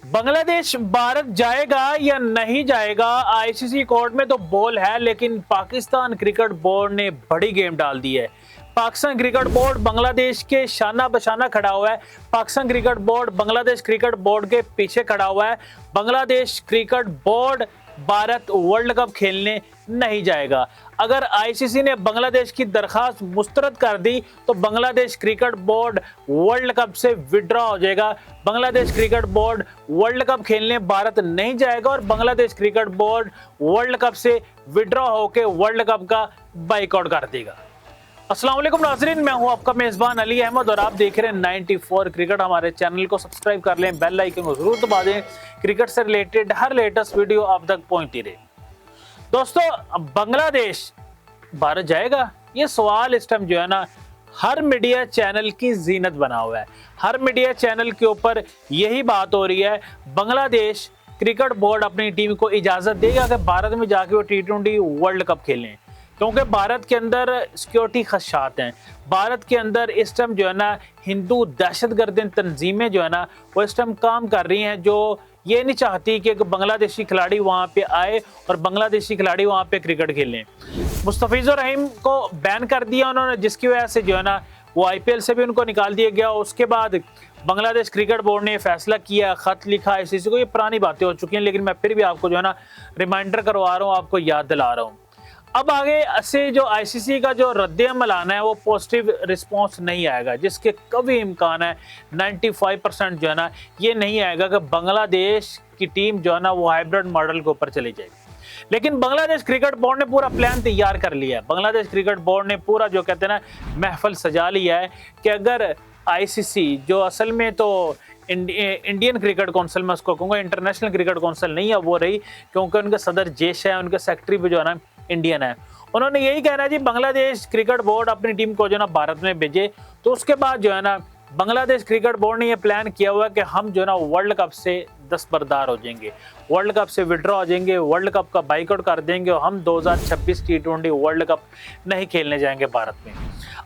बांग्लादेश भारत जाएगा या नहीं जाएगा, आईसीसी कोर्ट में तो बोल है, लेकिन पाकिस्तान क्रिकेट बोर्ड ने बड़ी गेम डाल दी है। पाकिस्तान क्रिकेट बोर्ड बांग्लादेश के शाना बशाना खड़ा हुआ है। Pakistan cricket board Bangladesh cricket board के पीछे खड़ा हुआ है। Bangladesh cricket board Bharat world cup खेलने नहीं जाएगा। अगर आईसीसी ने बांग्लादेश की दरखास्त मुस्तरद कर दी तो Bangladesh cricket board world cup से विड्रॉ हो जाएगा। Bangladesh cricket board world cup खेलने भारत नहीं जाएगा और Bangladesh cricket board world cup से विड्रॉ होकर वर्ल्ड कप का बाइकआउट कर देगा। अस्सलाम वालेकुम नाज़रीन, मैं हूं आपका मेज़बान अली अहमद और आप देख रहे हैं 94 क्रिकेट। हमारे चैनल को सब्सक्राइब कर लें, बेल आइकन को जरूर दबा दें। क्रिकेट से रिलेटेड हर लेटेस्ट वीडियो आप तक पहुंचती रहे। दोस्तों, बांग्लादेश भारत जाएगा, ये सवाल इस टाइम जो है ना हर मीडिया चैनल की जीनत बना हुआ है। हर मीडिया चैनल के ऊपर यही बात हो रही है, बांग्लादेश क्रिकेट बोर्ड अपनी टीम को इजाजत देगा कि भारत में जाके वो T20 वर्ल्ड कप खेलें, क्योंकि भारत के अंदर सिक्योरिटी खदशात हैं। भारत के अंदर इस टाइम जो है ना हिंदू दहशतगर्द तंजीमें जो है ना वो इस टाइम काम कर रही हैं, जो ये नहीं चाहती कि बांग्लादेशी खिलाड़ी वहाँ पे आए और बांग्लादेशी खिलाड़ी वहाँ पे क्रिकेट खेलें। मुस्तफिजुर रहीम को बैन कर दिया उन्होंने, जिसकी वजह से जो है ना वो IPL से भी उनको निकाल दिया गया। उसके बाद बांग्लादेश क्रिकेट बोर्ड ने फैसला किया, खत लिखा आईसीसी को। ये पुरानी बातें हो चुकी हैं, लेकिन मैं फिर भी आपको जो है ना रिमाइंडर करवा रहा हूँ, आपको याद दिला रहा हूँ। अब आगे से जो आईसीसी का जो रद्द-ए-अमल आना है वो पॉजिटिव रिस्पांस नहीं आएगा, जिसके कभी इम्कान है 95% जो है ना ये नहीं आएगा कि बांग्लादेश की टीम जो है ना वो हाइब्रिड मॉडल के ऊपर चली जाएगी। लेकिन बांग्लादेश क्रिकेट बोर्ड ने पूरा प्लान तैयार कर लिया है। बांग्लादेश क्रिकेट बोर्ड ने पूरा जो कहते हैं ना महफल सजा लिया है कि अगर आईसीसी जो असल में तो इंडियन क्रिकेट काउंसिल में उसको कहूँगा, इंटरनेशनल क्रिकेट काउंसिल नहीं है वो रही, क्योंकि उनके सदर जेश है, उनके सेक्रेटरी भी जो है ना इंडियन है। उन्होंने यही कहना है जी बांग्लादेश क्रिकेट बोर्ड अपनी टीम को जो ना भारत में भेजे। तो उसके बाद जो है ना बांग्लादेश क्रिकेट बोर्ड ने ये प्लान किया हुआ है कि हम जो है ना वर्ल्ड कप से दस्तबरदार हो जाएंगे, वर्ल्ड कप से विड्रॉ हो जाएंगे, वर्ल्ड कप का बाइकआउट कर देंगे और हम 2026 T20 वर्ल्ड कप नहीं खेलने जाएंगे भारत में।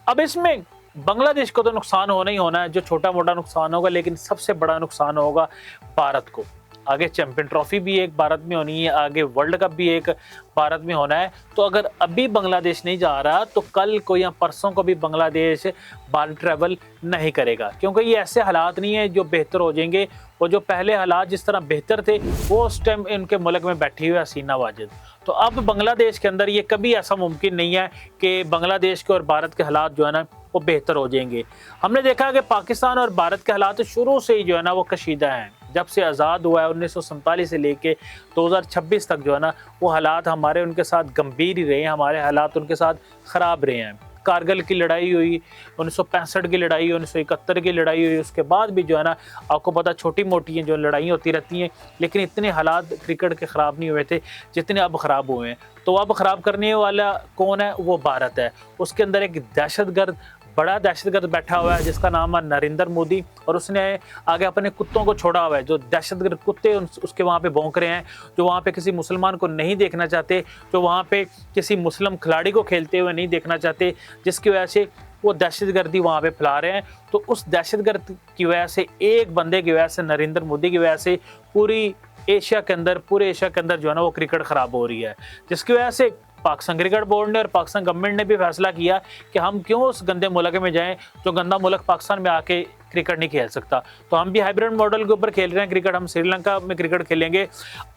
अब इसमें बांग्लादेश को तो नुकसान होना ही होना है, जो छोटा मोटा नुकसान होगा, लेकिन सबसे बड़ा नुकसान होगा भारत को। आगे चैंपियन ट्रॉफी भी एक भारत में होनी है, आगे वर्ल्ड कप भी एक भारत में होना है। तो अगर अभी बांग्लादेश नहीं जा रहा तो कल को या परसों को भी बांग्लादेश भारत ट्रैवल नहीं करेगा, क्योंकि ये ऐसे हालात नहीं है जो बेहतर हो जाएंगे। वो जो पहले हालात जिस तरह बेहतर थे वो उस टाइम इनके मुल्क में बैठी हुई हसीना वाजिद। तो अब बांग्लादेश के अंदर ये कभी ऐसा मुमकिन नहीं है कि बांग्लादेश के और भारत के हालात जो है ना वो बेहतर हो जाएंगे। हमने देखा कि पाकिस्तान और भारत के हालात शुरू से ही जो है ना वो कशीदा हैं। जब से आज़ाद हुआ है 1947 से लेके 2026 तक जो है ना वो हालात हमारे उनके साथ गंभीर ही रहे हैं, हमारे हालात उनके साथ ख़राब रहे हैं। कारगिल की लड़ाई हुई, 1965 की लड़ाई हुई, 1971 की लड़ाई हुई, उसके बाद भी जो है ना आपको पता छोटी मोटी जो लड़ाई होती रहती हैं, लेकिन इतने हालात क्रिकेट के ख़राब नहीं हुए थे जितने अब ख़राब हुए हैं। तो अब ख़राब करने वाला कौन है? वो भारत है। उसके अंदर एक दहशतगर्द, बड़ा दहशतगर्द बैठा हुआ है जिसका नाम है नरेंद्र मोदी, और उसने आगे अपने कुत्तों को छोड़ा हुआ है, जो दहशतगर्द कुत्ते उसके वहाँ पे भौंक रहे हैं, जो वहाँ पे किसी मुसलमान को नहीं देखना चाहते, जो वहाँ पे किसी मुस्लिम खिलाड़ी को खेलते हुए नहीं देखना चाहते, जिसकी वजह से वो दहशतगर्दी वहाँ पे फैला रहे हैं। तो उस दहशतगर्द की वजह से, एक बंदे की वजह से, नरेंद्र मोदी की वजह से पूरे एशिया के अंदर जो है ना वो क्रिकेट ख़राब हो रही है, जिसकी वजह से पाकिस्तान क्रिकेट बोर्ड ने और पाकिस्तान गवर्नमेंट ने भी फैसला किया कि हम क्यों उस गंदे मुल्क में जाएं जो गंदा मुल्क पाकिस्तान में आके क्रिकेट नहीं खेल सकता। तो हम भी हाइब्रिड मॉडल के ऊपर खेल रहे हैं क्रिकेट, हम श्रीलंका में क्रिकेट खेलेंगे।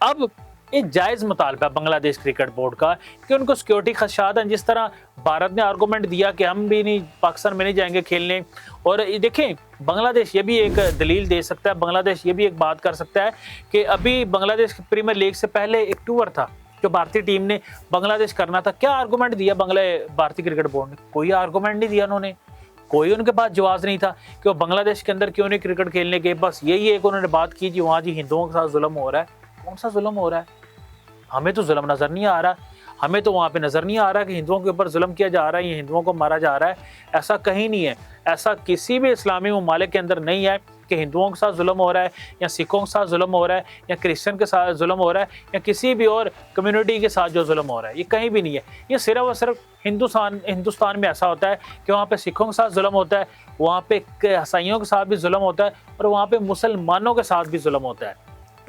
अब एक जायज़ मुतालबा बांग्लादेश क्रिकेट बोर्ड का कि उनको सिक्योरिटी खदशात हैं। जिस तरह भारत ने आर्गूमेंट दिया कि हम भी नहीं पाकिस्तान में नहीं जाएंगे खेलने, और देखें बांग्लादेश ये भी एक दलील दे सकता है, बांग्लादेश ये भी एक बात कर सकता है कि अभी बांग्लादेश प्रीमियर लीग से पहले एक टूर था जो भारतीय टीम ने बांग्लादेश करना था। क्या आर्गूमेंट दिया भारतीय क्रिकेट बोर्ड ने? कोई आर्गूमेंट नहीं दिया उन्होंने, कोई उनके पास जवाब नहीं था कि वो बांग्लादेश के अंदर क्यों नहीं क्रिकेट खेलने गए। बस यही एक उन्होंने बात की जी वहाँ जी हिंदुओं के साथ जुल्म हो रहा है। कौन सा जुल्म हो रहा है? हमें तो जुल्म नज़र नहीं आ रहा, हमें तो वहाँ पे नज़र नहीं आ रहा कि हिंदुओं के ऊपर जुल्म किया जा रहा है या हिंदुओं को मारा जा रहा है। ऐसा कहीं नहीं है, ऐसा किसी भी इस्लामी ममालिक के अंदर नहीं है कि हिंदुओं के साथ जुल्म हो रहा है या सिखों के साथ जुल्म हो रहा है या क्रिश्चियन के साथ जुल्म हो रहा है या किसी भी और कम्युनिटी के साथ जो जुल्म हो रहा है, ये कहीं भी नहीं है। ये सिर्फ और सिर्फ हिंदुस्तान में ऐसा होता है कि वहाँ पे सिखों के साथ जुल्म होता है, वहाँ पे ईसाइयों के साथ भी जुल्म होता है और वहाँ पे मुसलमानों के साथ भी जुल्म होता है।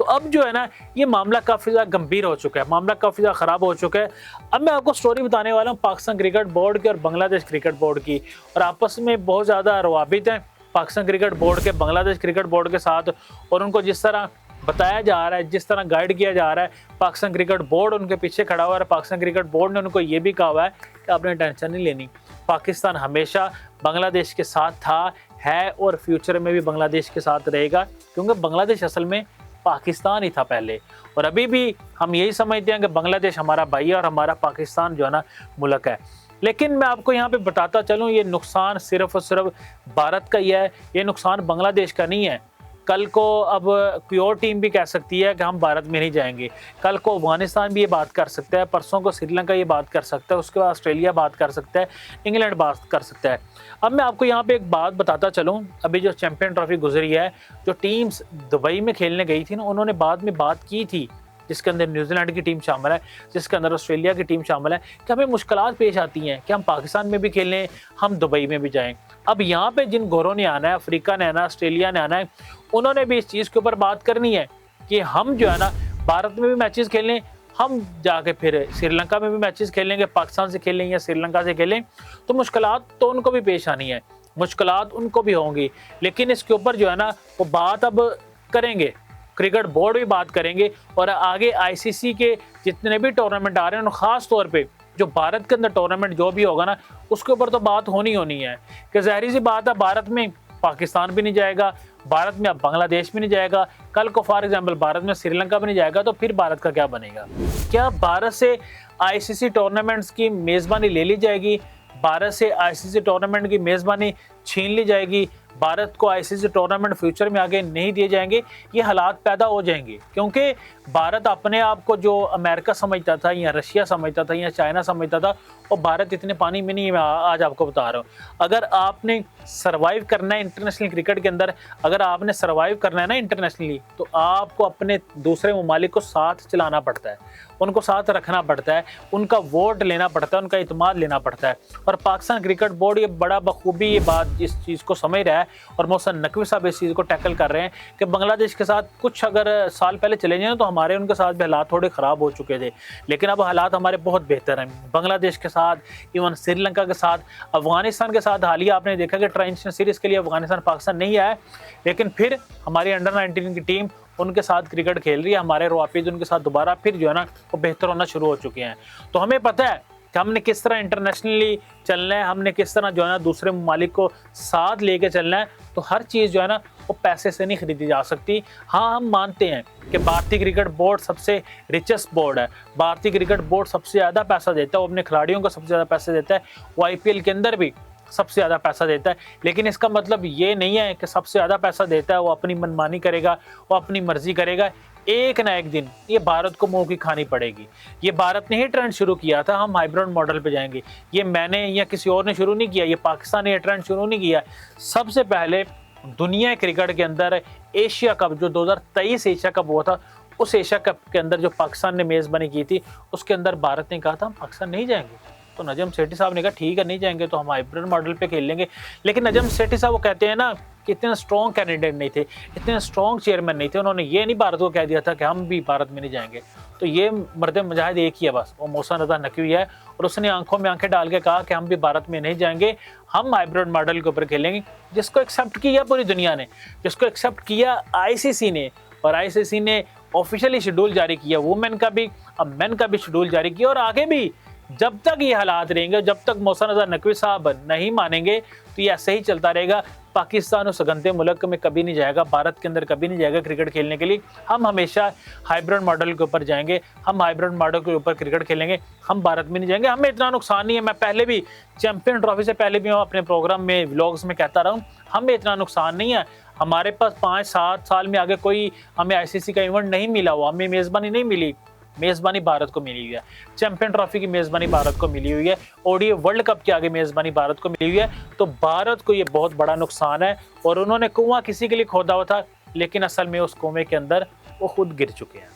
अब जो है ना ये मामला काफ़ी ज़्यादा गंभीर हो चुका है, मामला काफ़ी ज़्यादा ख़राब हो चुका है। अब मैं आपको स्टोरी बताने वाला हूँ पाकिस्तान क्रिकेट बोर्ड की और बांग्लादेश क्रिकेट बोर्ड की, और आपस में बहुत ज़्यादा रवाबित हैं पाकिस्तान क्रिकेट बोर्ड के बांग्लादेश क्रिकेट बोर्ड के साथ। और उनको जिस तरह बताया जा रहा है, जिस तरह गाइड किया जा रहा है, पाकिस्तान क्रिकेट बोर्ड उनके पीछे खड़ा हुआ है। पाकिस्तान क्रिकेट बोर्ड ने उनको ये भी कहा हुआ है कि आपने टेंशन नहीं लेनी, पाकिस्तान हमेशा बांग्लादेश के साथ था, है और फ्यूचर में भी बांग्लादेश के साथ रहेगा, क्योंकि बांग्लादेश असल में पाकिस्तान ही था पहले। और अभी भी हम यही समझते हैं कि बांग्लादेश हमारा भाई है और हमारा पाकिस्तान जो है ना मुल्क है। लेकिन मैं आपको यहाँ पे बताता चलूँ, ये नुकसान सिर्फ और सिर्फ भारत का ही है, ये नुकसान बांग्लादेश का नहीं है। कल को अब कोई और टीम भी कह सकती है कि हम भारत में नहीं जाएंगे, कल को अफगानिस्तान भी ये बात कर सकता है, परसों को श्रीलंका ये बात कर सकता है, उसके बाद ऑस्ट्रेलिया बात कर सकता है, इंग्लैंड बात कर सकता है। अब मैं आपको यहाँ पे एक बात बताता चलूँ, अभी जो चैंपियन ट्रॉफी गुजरी है, जो टीम्स दुबई में खेलने गई थी ना, उन्होंने बाद में बात की थी, जिसके अंदर न्यूजीलैंड की टीम शामिल है, जिसके अंदर ऑस्ट्रेलिया की टीम शामिल है, कि हमें मुश्किलात पेश आती हैं कि हम पाकिस्तान में भी खेलें, हम दुबई में भी जाएं। अब यहाँ पे जिन घोरों ने आना है, अफ्रीका ने आना है, ऑस्ट्रेलिया ने आना है, उन्होंने भी इस चीज़ के ऊपर बात करनी है कि हम जो है ना भारत में भी मैचेस खेलें, हम जाके फिर श्रीलंका में भी मैचेस खेलेंगे, पाकिस्तान से खेलें या श्रीलंका से खेलें, तो मुश्किलात तो उनको भी पेश आनी है, मुश्किलात उनको भी होंगी। लेकिन इसके ऊपर जो है ना वो बात अब करेंगे, क्रिकेट बोर्ड भी बात करेंगे, और आगे आईसीसी के जितने भी टूर्नामेंट आ रहे हैं, ख़ास तौर पे जो भारत के अंदर टूर्नामेंट जो भी होगा ना, उसके ऊपर तो बात होनी है कि ज़ाहिर सी बात है, भारत में पाकिस्तान भी नहीं जाएगा, भारत में अब बांग्लादेश भी नहीं जाएगा, कल को फॉर एग्जांपल भारत में श्रीलंका भी नहीं जाएगा, तो फिर भारत का क्या बनेगा? क्या भारत से आईसीसी टूर्नामेंट्स की मेज़बानी ले ली जाएगी? भारत से आईसीसी टूर्नामेंट की मेज़बानी छीन ली जाएगी? भारत को आईसीसी टूर्नामेंट फ्यूचर में आगे नहीं दिए जाएंगे? ये हालात पैदा हो जाएंगे, क्योंकि भारत अपने आप को जो अमेरिका समझता था या रशिया समझता था या चाइना समझता था, और भारत इतने पानी में नहीं है। मैं आज आपको बता रहा हूँ, अगर आपने सर्वाइव करना है इंटरनेशनल क्रिकेट के अंदर, अगर आपने सर्वाइव करना है ना इंटरनेशनली, तो आपको अपने दूसरे ममालिक को साथ चलाना पड़ता है, उनको साथ रखना पड़ता है, उनका वोट लेना पड़ता है, उनका इत्मीनान लेना पड़ता है। और पाकिस्तान क्रिकेट बोर्ड ये बड़ा बखूबी ये बात इस चीज़ को समझ रहा है, और मोहसिन नकवी साहब इस चीज़ को टैकल कर रहे हैं कि बांग्लादेश के साथ कुछ अगर साल पहले चले जाए तो हमारे उनके साथ भी हालात थोड़े ख़राब हो चुके थे, लेकिन अब हालात हमारे बहुत बेहतर हैं। बांग्लादेश के साथ, इवन श्रीलंका के साथ, अफगानिस्तान के साथ हालिया आपने देखा कि ट्रांजिशन सीरीज़ के लिए अफगानिस्तान पाकिस्तान नहीं आया, लेकिन फिर हमारी अंडर 19 की टीम उनके साथ क्रिकेट खेल रही है, हमारे रवाफिज उनके साथ दोबारा फिर जो है ना वो बेहतर होना शुरू हो चुके हैं। तो हमें पता है कि हमने किस तरह इंटरनेशनली चलना है, हमने किस तरह जो है ना दूसरे ममालिक को साथ लेके चलना है। तो हर चीज़ जो है ना वो पैसे से नहीं खरीदी जा सकती। हाँ, हम मानते हैं कि भारतीय क्रिकेट बोर्ड सबसे रिचेस्ट बोर्ड है, भारतीय क्रिकेट बोर्ड सबसे ज़्यादा पैसा देता है, वो अपने खिलाड़ियों को सबसे ज़्यादा पैसे देता है, वो आईपीएल के अंदर भी सबसे ज़्यादा पैसा देता है। लेकिन इसका मतलब ये नहीं है कि सबसे ज़्यादा पैसा देता है वो अपनी मनमानी करेगा, वो अपनी मर्जी करेगा। एक ना एक दिन ये भारत को मुंह की खानी पड़ेगी। ये भारत ने ही ट्रेंड शुरू किया था, हम हाइब्रिड मॉडल पे जाएंगे, ये मैंने या किसी और ने शुरू नहीं किया, ये पाकिस्तान ने ये ट्रेंड शुरू नहीं किया। सबसे पहले दुनिया क्रिकेट के अंदर एशिया कप जो 2023 एशिया कप हुआ था, उस एशिया कप के अंदर जो पाकिस्तान ने मेज़बानी की थी, उसके अंदर भारत ने कहा था हम पाकिस्तान नहीं जाएंगे। तो नजम सेठी साहब ने कहा ठीक है नहीं जाएंगे तो हम हाइब्रिड मॉडल पे खेल लेंगे। लेकिन नजम सेठी साहब वो कहते हैं ना कि इतने स्ट्रॉन्ग कैंडिडेट नहीं थे, इतने स्ट्रॉन्ग चेयरमैन नहीं थे, उन्होंने ये नहीं भारत को कह दिया था कि हम भी भारत में नहीं जाएंगे। तो ये मर्द मुजाहिद एक ही है बस, वो मोहसिन रज़ा नकवी है, और उसने आंखों में आंखें डाल के कहा कि हम भी भारत में नहीं जाएंगे, हम हाइब्रिड मॉडल के ऊपर खेलेंगे, जिसको एक्सेप्ट किया पूरी दुनिया ने, जिसको एक्सेप्ट किया आईसीसी ने, और आईसीसी ने ऑफिशियली शेड्यूल जारी किया वुमेन का भी, अब मेन का भी शेड्यूल जारी किया। और आगे भी जब तक ये हालात रहेंगे, जब तक मोहसिन रज़ा नकवी साहब नहीं मानेंगे, तो ये ऐसे ही चलता रहेगा। पाकिस्तान उस गंदे मुल्क में कभी नहीं जाएगा, भारत के अंदर कभी नहीं जाएगा क्रिकेट खेलने के लिए। हम हमेशा हाइब्रिड मॉडल के ऊपर जाएंगे, हम हाइब्रिड मॉडल के ऊपर क्रिकेट खेलेंगे, हम भारत में नहीं जाएंगे। हमें इतना नुकसान नहीं है, मैं पहले भी चैंपियन ट्रॉफी से पहले भी मैं अपने प्रोग्राम में व्लॉग्स में कहता रहा हूँ, हमें इतना नुकसान नहीं है। हमारे पास 5-7 साल में आगे कोई हमें आईसीसी का इवेंट नहीं मिला हुआ, हमें मेज़बानी नहीं मिली, मेज़बानी भारत को मिली हुई है। चैंपियन ट्रॉफी की मेज़बानी भारत को मिली हुई है, ओडीआई वर्ल्ड कप के आगे मेज़बानी भारत को मिली हुई है। तो भारत को ये बहुत बड़ा नुकसान है, और उन्होंने कुआं किसी के लिए खोदा हुआ था, लेकिन असल में उस कुएं के अंदर वो खुद गिर चुके हैं।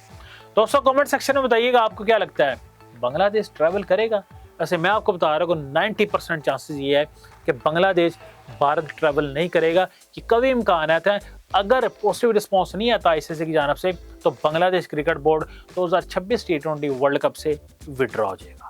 दोस्तों कमेंट सेक्शन में बताइएगा आपको क्या लगता है, बांग्लादेश ट्रैवल करेगा? वैसे मैं आपको बता रहा हूँ 90% चांसेस ये है कि बांग्लादेश भारत ट्रैवल नहीं करेगा, कि कभी इम्कानात है अगर पॉजिटिव रिस्पांस नहीं आता आईसीसी की जानब से तो Bangladesh cricket board 2026 T20 world cup से विड्रॉ हो जाएगा।